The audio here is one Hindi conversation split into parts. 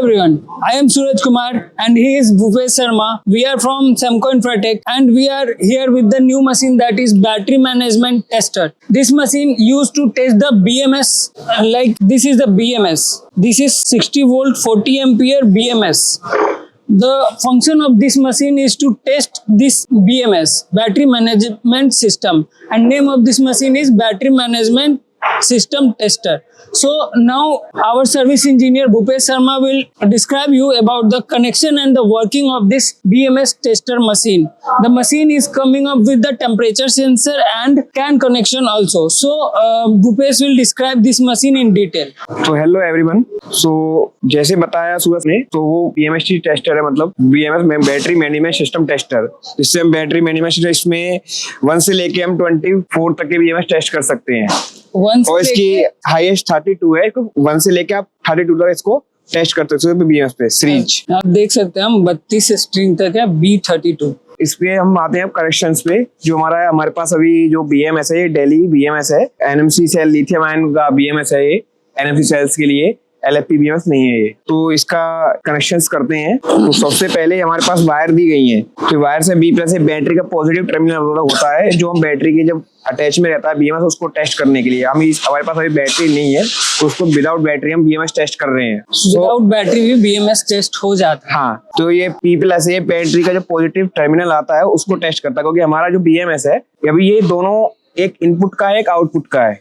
everyone, I am Suraj Kumar and he is Bhupesh Sharma. We are from Semco Infratech and we are here with the new machine that is battery management tester. This machine used to test the BMS, like this is the BMS. This is 60 volt 40 ampere BMS. The function of this machine is to test this BMS, battery management system, and name of this machine is battery management system tester. So now our service engineer Bhupesh Sharma will describe you about the connection and the working of this BMS tester machine. The machine is coming up with the temperature sensor and CAN connection also. So Bhupesh will describe this machine in detail. So hello everyone. So जैसे बताया सूरज ने, तो वो BMS टेस्टर है, मतलब BMS में बैटरी मैनेजमेंट सिस्टम टेस्टर, जिससे हम बैटरी मैनेजमेंट इसमें 1 से लेके हम 24 तक के BMS टेस्ट कर सकते हैं। और इसकी हाईएस्ट 32 है, 1 से लेके आप 32 तक इसको टेस्ट कर सकते हो BMS पे सीरीज। आप देख सकते हैं हम 32 स्ट्रिंग तक है B32। इस पे हम आते हैं कनेक्शंस पे। जो हमारे पास अभी जो BMS है, ये डेली BMS है, NMC सेल लिथियम आयन का BMS है, ये NMC सेल्स के लिए, LFP BMS नहीं है ये। तो इसका कनेक्शंस करते हैं। तो सबसे पहले हमारे पास वायर दी गई है, तो वायर से B प्लस बैटरी का पॉजिटिव टर्मिनल होता है, जो हम बैटरी के जब अटैच में रहता है BMS उसको टेस्ट करने के लिए। हमारे पास अभी बैटरी नहीं है, तो उसको विदाउट बैटरी हम BMS टेस्ट कर रहे हैं। विदाउट बैटरी भी BMS टेस्ट हो जाता है। हाँ, तो ये P प्लस ये बैटरी का जो पॉजिटिव टर्मिनल आता है उसको टेस्ट करता है, क्योंकि हमारा जो BMS है अभी ये दोनों एक इनपुट का है, एक आउटपुट का है।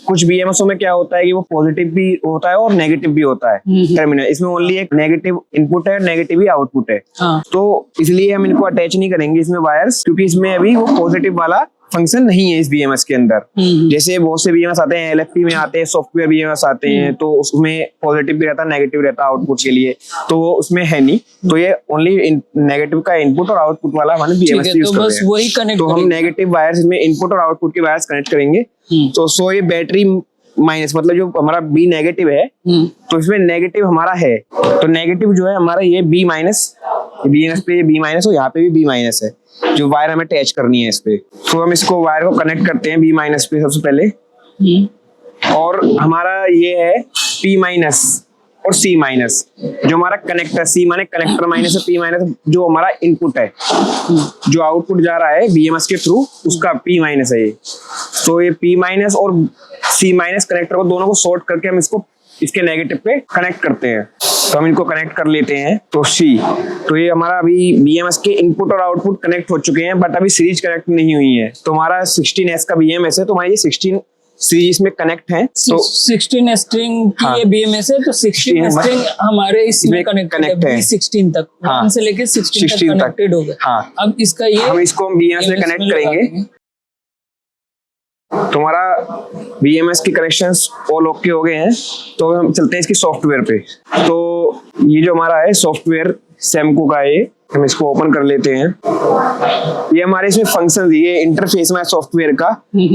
कुछ BMSओं में क्या होता है कि वो पॉजिटिव भी होता है और नेगेटिव भी होता है टर्मिनल। इसमें ओनली एक नेगेटिव इनपुट है, नेगेटिव ही आउटपुट है। तो इसलिए हम इनको अटैच नहीं करेंगे इसमें वायर्स, क्योंकि इसमें अभी वो पॉजिटिव वाला फंक्शन नहीं है इस BMS के अंदर। जैसे बहुत से BMS आते हैं, LFP में आते हैं, सॉफ्टवेयर BMS आते हैं, तो उसमें पॉजिटिव भी रहता है, नेगेटिव रहता है आउटपुट के लिए, तो वो उसमें है नहीं। तो ये ओनली नेगेटिव का इनपुट और आउटपुट वाला हमारे BMS यूज करते हैं। वही कनेक्ट, तो हम नेगेटिव वायर्स इसमें इनपुट और आउटपुट के वायर्स कनेक्ट करेंगे। तो सो ये बैटरी माइनस, मतलब जो हमारा B नेगेटिव है, तो इसमें नेगेटिव हमारा है, तो नेगेटिव जो है हमारा ये B माइनस, BMS पे B माइनस और यहाँ पे भी B माइनस है, जो वायर हमें अटैच करनी है इस पे। तो हम इसको वायर को कनेक्ट करते हैं B माइनस पे सबसे पहले, और हमारा ये है P माइनस और C माइनस, जो हमारा कनेक्टर, C माने कनेक्टर माइनस है, P माइनस जो हमारा इनपुट है, जो आउटपुट जा रहा है BMS के थ्रू, उसका P माइनस है ये। तो ये P माइनस और C माइनस कनेक्टर को दोनों को शॉर्ट करके हम इसको इसके नेगेटिव पे कनेक्ट करते हैं। तो हम इनको कनेक्ट कर लेते हैं। तो C, तो ये हमारा अभी BMS के इनपुट और आउटपुट कनेक्ट हो चुके हैं, बट अभी सीरीज कनेक्ट नहीं हुई है। तो हमारा 16S का BMS है, तो हमारे ये 16 सीरीज में कनेक्ट है। तो 16 स्ट्रिंग की ये BMS है, तो 16 स्ट्रिंग हमारे इसमें कनेक्ट है 16 तक, 1 से लेके 16 तक कनेक्टेड हो गए। अब इसका ये हम इसको BMS में कनेक्ट करेंगे। तुम्हारा BMS के कनेक्शंस ऑल ओके हो गए हैं, तो हम चलते हैं इसकी सॉफ्टवेयर पे। तो ये जो हमारा है सॉफ्टवेयर सेमको का है, हम इसको ओपन कर लेते हैं। ये हमारे इसमें फंक्शन, ये इंटरफेस में सॉफ्टवेयर का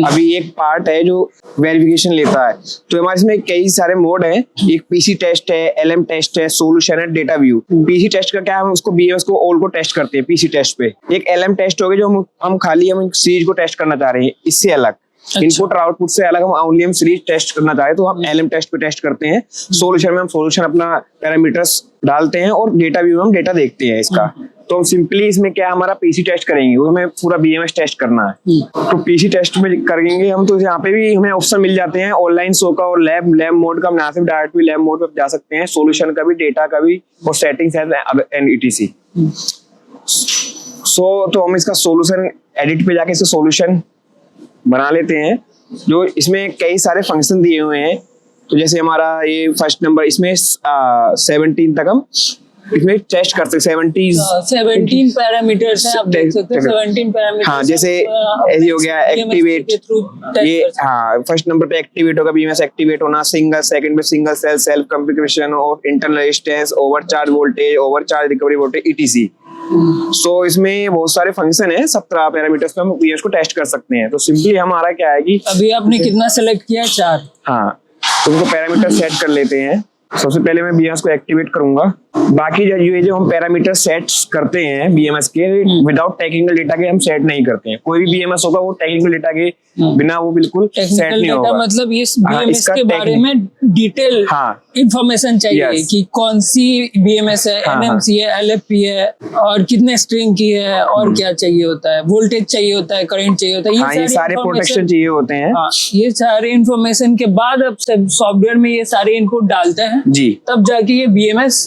अभी एक पार्ट है जो वेरिफिकेशन लेता है। तो हमारे इसमें कई सारे मोड हैं, एक PC टेस्ट है, LM टेस्ट है, सोल्यूशन है, डेटा व्यू। PC टेस्ट का क्या है, हम उसको BMS को ऑल को टेस्ट करते हैं PC टेस्ट पे। एक LM टेस्ट हो गया जो हम खाली हम सीरीज को टेस्ट करना चाह रहे हैं, इससे अलग इनपुट और आउटपुट से अलग हम सीरीज टेस्ट करना चाहे तो हम LM टेस्ट पे टेस्ट करते हैं। सोल्यूशन में हम सोल्यूशन अपना पैरामीटर्स डालते हैं और डेटा व्यू में हम डेटा देखते हैं इसका। तो हम सिंपली इसमें क्या हमारा PC टेस्ट करेंगे, वो हमें पूरा BMS टेस्ट करना है। तो PC टेस्ट में करेंगे हम, तो यहाँ पे भी हमें ऑप्शन मिल जाते हैं, ऑनलाइन शो का और लैब मोड का। हम यहाँ से डायरेक्ट भी लैब मोड पे जा सकते हैं, सोल्यूशन का भी, डेटा का भी, और सेटिंग्स एंड ETC। तो हम इसका सोल्यूशन एडिट पे जाके इसका सोल्यूशन बना लेते हैं, जो इसमें कई सारे फंक्शन दिए हुए हैं। तो जैसे हमारा ये फर्स्ट नंबर, इसमें 17 तक हम इसमें टेस्ट कर सकते, 17 पैरामीटर्स हैं, आप देख सकते हैं 17 पैरामीटर्स। हाँ, जैसे ऐसे हो गया एक्टिवेट, ये हाँ फर्स्ट नंबर पे एक्टिवेट होगा, BMS एक्टिवेट होना, सिंगल, सेकंड पे सिंगल सेल सेल्फ कॉन्फ़िगरेशन और internal resistance, overcharge voltage, overcharge recovery voltage, ETC। सो इसमें बहुत सारे फंक्शन है, 17 पैरामीटर्स पे हम BMS को टेस्ट कर सकते हैं। तो सिंपली हमारा क्या है कि अभी आपने कितना सेलेक्ट किया, 4। हाँ, तो उनको पैरामीटर सेट कर लेते हैं। सबसे पहले मैं BMS को एक्टिवेट करूंगा। बाकी ये जो हम पैरामीटर सेट्स करते हैं बीएमएस के, विदाउट टेक्निकल डेटा के हम सेट नहीं करते हैं। कोई भी बीएमएस होगा वो टेक्निकल डेटा के बिना वो बिल्कुल सेट टेक्निकल नहीं डेटा होगा। मतलब इस हाँ, बीएमएस इसका के बारे में डिटेल इंफॉर्मेशन चाहिए Yes. कि कौन सी बीएमएस है, एनएमसी है, एलएफपी है, और कितने स्ट्रिंग की है, और क्या चाहिए होता है, वोल्टेज चाहिए होता है, करंट चाहिए होता है, ये सारे प्रोटेक्शन चाहिए होते हैं। हाँ, ये सारे इंफॉर्मेशन के बाद अब सॉफ्टवेयर में ये सारे इनपुट डालते हैं जी, तब जाके ये बीएमएस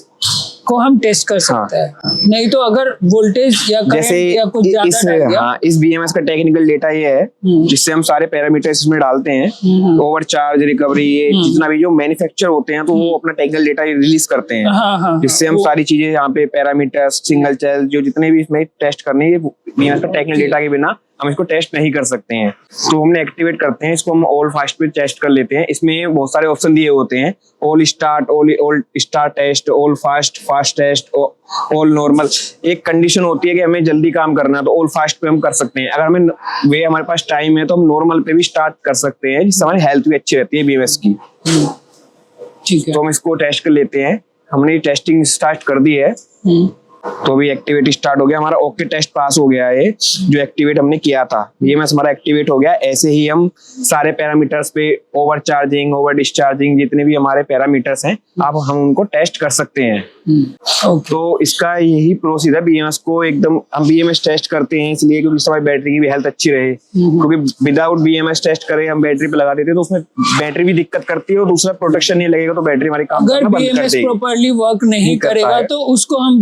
को हम टेस्ट कर सकते हैं। नहीं तो अगर वोल्टेज या करंट या कुछ ज्यादा डाल दिया, इस बीएमएस का टेक्निकल डेटा ये है जिससे हम सारे पैरामीटर्स इसमें डालते हैं, ओवरचार्ज, रिकवरी, ये जितना भी जो मैन्युफैक्चर होते हैं तो वो अपना टेक्निकल डेटा रिलीज करते हैं, जिससे हम सारी चीजें यहाँ पे पैरामीटर्स, सिंगल चेल, जो जितने भी इसमें टेस्ट करने हैं, बीएमएस का टेक्निकल डेटा के बिना हम इसको टेस्ट नहीं कर सकते हैं। तो हमने एक्टिवेट करते हैं इसको, हम ऑल फास्ट पे टेस्ट कर लेते हैं। इसमें बहुत सारे ऑप्शन दिए होते हैं, all start, all start test, all fast, fast test, all normal. एक कंडीशन होती है कि हमें जल्दी काम करना है तो ऑल फास्ट पे हम कर सकते हैं। अगर हमें हमारे पास टाइम है तो हम नॉर्मल पे भी स्टार्ट कर सकते हैं, जिससे हमारी हेल्थ भी अच्छी रहती है बीएमएस की। ठीक है, तो हम इसको टेस्ट कर लेते हैं। हमने टेस्टिंग स्टार्ट कर दी है, तो अभी एक्टिवेट स्टार्ट हो गया हमारा। ओके, टेस्ट पास हो गया है। जो एक्टिवेट हमने किया था बीएमएस हमारा एक्टिवेट हो गया। ऐसे ही हम सारे पैरामीटर्स पे, ओवर चार्जिंग, ओवर डिस्चार्जिंग, जितने भी हमारे पैरामीटर्स हैं, अब हम उनको टेस्ट कर सकते हैं। तो इसका यही प्रोसीजर है बीएमएस को एकदम हम बीएमएस टेस्ट करते हैं इसलिए क्योंकि हमारी बैटरी की भी हेल्थ अच्छी रहे। क्योंकि विदाउट बीएमएस टेस्ट करे हम बैटरी पे लगा देते हैं तो उसमें बैटरी भी दिक्कत करती है और दूसरा प्रोटेक्शन नहीं लगेगा तो बैटरी हमारी काम अगर करना बंद कर बीएमएस देगी। प्रॉपर्ली वर्क नहीं करेगा तो उसको हम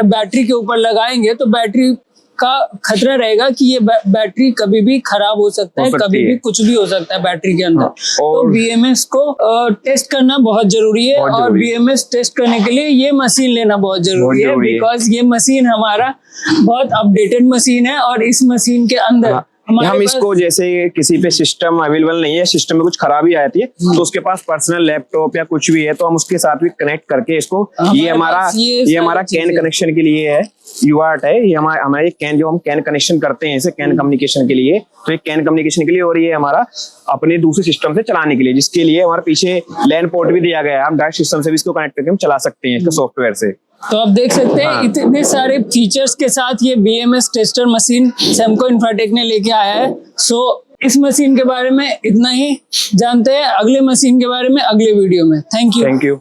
बैटरी के ऊपर लगाएंगे तो बैटरी का खतरा रहेगा कि ये बैटरी कभी भी खराब हो सकता है, कभी भी कुछ भी हो सकता है बैटरी के अंदर। तो बीएमएस को टेस्ट करना बहुत जरूरी है, और बीएमएस टेस्ट करने के लिए ये मशीन लेना बहुत जरूरी है, बिकॉज ये मशीन हमारा बहुत अपडेटेड मशीन है। और इस मशीन के अंदर हम इसको जैसे किसी पे सिस्टम अवेलेबल नहीं है, सिस्टम में कुछ खराबी आती है तो उसके पास पर्सनल लैपटॉप या कुछ भी है तो हम उसके साथ भी कनेक्ट करके इसको, ये हमारा कैन कनेक्शन के लिए है, यूआर्ट है ये हमारे कैन, जो हम कैन कनेक्शन करते हैं इसे कैन कम्युनिकेशन के लिए, तो ये कैन कम्युनिकेशन के लिए, और ये हमारा अपने दूसरे सिस्टम से चलाने के लिए, जिसके लिए हमारे पीछे लैन पोर्ट भी दिया गया है। हम डायरेक्ट सिस्टम से भी इसको कनेक्ट करके हम चला सकते हैं इसके सॉफ्टवेयर से। तो आप देख सकते हैं इतने सारे फीचर्स के साथ ये बीएमएस टेस्टर मशीन सेमको इन्फ्राटेक ने लेके आया है। सो इस मशीन के बारे में इतना ही जानते हैं, अगले मशीन के बारे में अगले वीडियो में। Thank you.